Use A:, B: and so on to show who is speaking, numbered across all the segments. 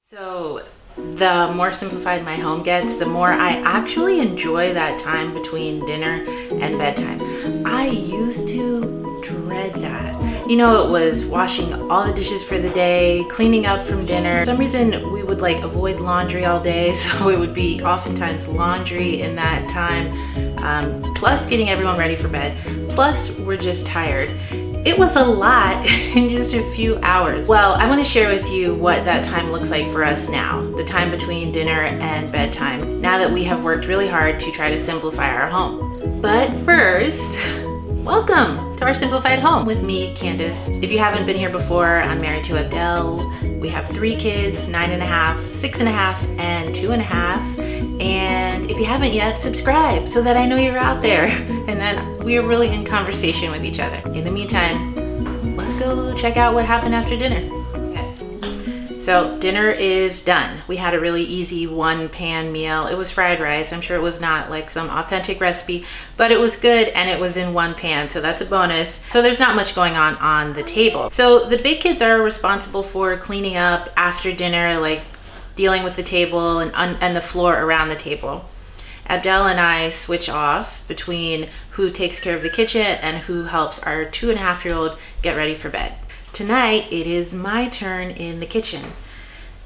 A: So the more simplified my home gets, the more I actually enjoy that time between dinner and bedtime. I used to dread that. You know, it was washing all the dishes for the day, cleaning up from dinner. For some reason, we would avoid laundry all day, so it would be oftentimes laundry in that time, plus getting everyone ready for bed, plus we're just tired. It was a lot in just a few hours. Well, I want to share with you what that time looks like for us now, the time between dinner and bedtime, now that we have worked really hard to try to simplify our home. But first, welcome to our simplified home with me, Candace. If you haven't been here before, I'm married to Adele. We have 3 kids, 9.5, 6.5, and 2.5. And if you haven't yet, subscribe so that I know you're out there and that we are really in conversation with each other. In the meantime, let's go check out what happened after dinner. Okay. So dinner is done. We had a really easy 1-pan meal. It was fried rice. I'm sure it was not like some authentic recipe, but it was good and it was in 1 pan, so that's a bonus. So there's not much going on the table. So the big kids are responsible for cleaning up after dinner, like dealing with the table and the floor around the table. Abdel and I switch off between who takes care of the kitchen and who helps our 2.5-year-old get ready for bed. Tonight, it is my turn in the kitchen.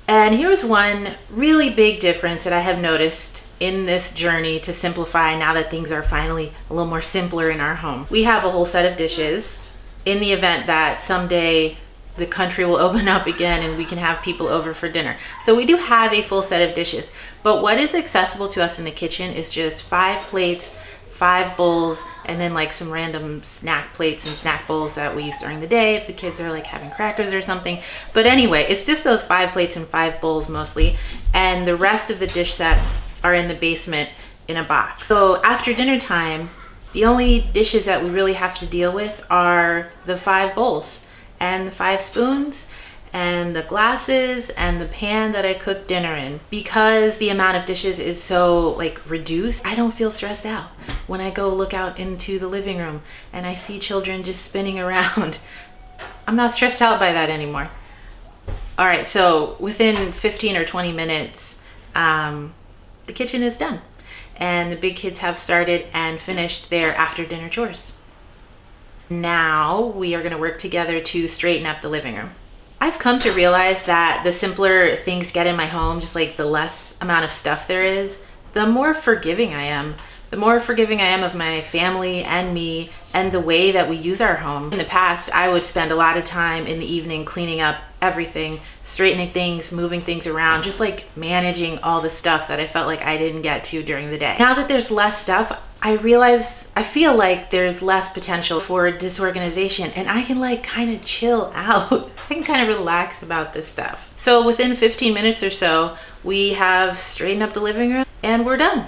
A: And here's one really big difference that I have noticed in this journey to simplify now that things are finally a little more simpler in our home. We have a whole set of dishes in the event that someday the country will open up again and we can have people over for dinner. So we do have a full set of dishes, but what is accessible to us in the kitchen is just 5 plates, 5 bowls, and then some random snack plates and snack bowls that we use during the day if the kids are having crackers or something. But anyway, it's just those 5 plates and 5 bowls mostly, and the rest of the dish set are in the basement in a box. So after dinner time, the only dishes that we really have to deal with are the 5 bowls and the 5 spoons and the glasses and the pan that I cooked dinner in. Because the amount of dishes is so reduced, I don't feel stressed out when I go look out into the living room and I see children just spinning around. I'm not stressed out by that anymore. All right, so within 15 or 20 minutes, the kitchen is done and the big kids have started and finished their after dinner chores. Now we are going to work together to straighten up the living room. I've come to realize that the simpler things get in my home, just the less amount of stuff there is, the more forgiving I am. The more forgiving I am of my family and me and the way that we use our home. In the past, I would spend a lot of time in the evening cleaning up everything, straightening things, moving things around, just managing all the stuff that I felt like I didn't get to during the day. Now that there's less stuff, I feel like there's less potential for disorganization and I can kind of chill out. I can kind of relax about this stuff. So within 15 minutes or so, we have straightened up the living room and we're done.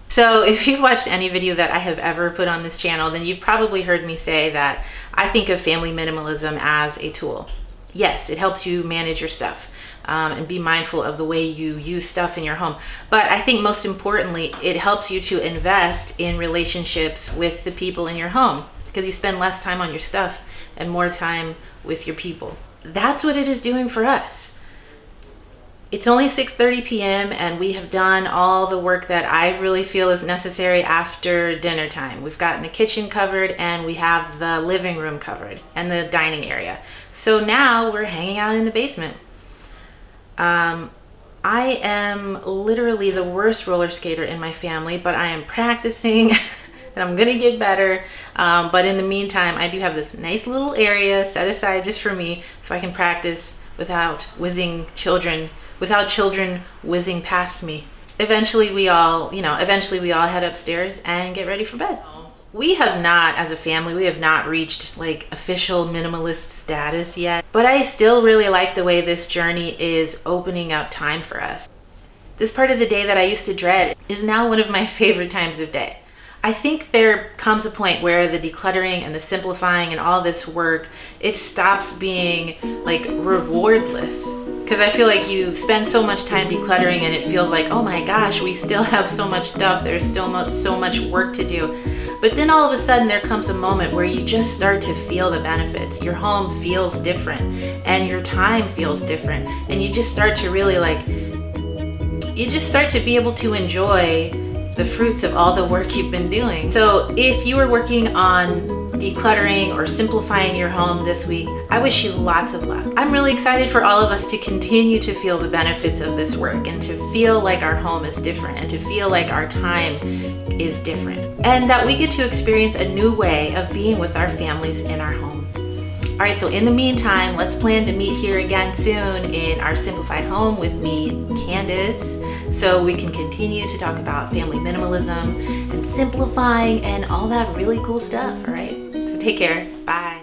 A: So if you've watched any video that I have ever put on this channel, then you've probably heard me say that I think of family minimalism as a tool. Yes, it helps you manage your stuff and be mindful of the way you use stuff in your home. But I think most importantly, it helps you to invest in relationships with the people in your home because you spend less time on your stuff and more time with your people. That's what it is doing for us. It's only 6:30 p.m. and we have done all the work that I really feel is necessary after dinner time. We've gotten the kitchen covered and we have the living room covered and the dining area. So now we're hanging out in the basement. I am literally the worst roller skater in my family, but I am practicing and I'm gonna get better. But in the meantime, I do have this nice little area set aside just for me so I can practice without children whizzing past me. Eventually we all head upstairs and get ready for bed. We have not, as a family, reached official minimalist status yet, but I still really like the way this journey is opening up time for us. This part of the day that I used to dread is now one of my favorite times of day. I think there comes a point where the decluttering and the simplifying and all this work, it stops being rewardless. Because I feel like you spend so much time decluttering and it feels like, oh my gosh, we still have so much stuff. There's still so much work to do. But then all of a sudden there comes a moment where you just start to feel the benefits. Your home feels different and your time feels different, and you just start to really be able to enjoy the fruits of all the work you've been doing. So if you are working on decluttering or simplifying your home this week, I wish you lots of luck. I'm really excited for all of us to continue to feel the benefits of this work, and to feel like our home is different, and to feel like our time is different, and that we get to experience a new way of being with our families in our homes. All right, so in the meantime, let's plan to meet here again soon in our simplified home with me, Candace, so we can continue to talk about family minimalism and simplifying and all that really cool stuff. All right, so take care. Bye.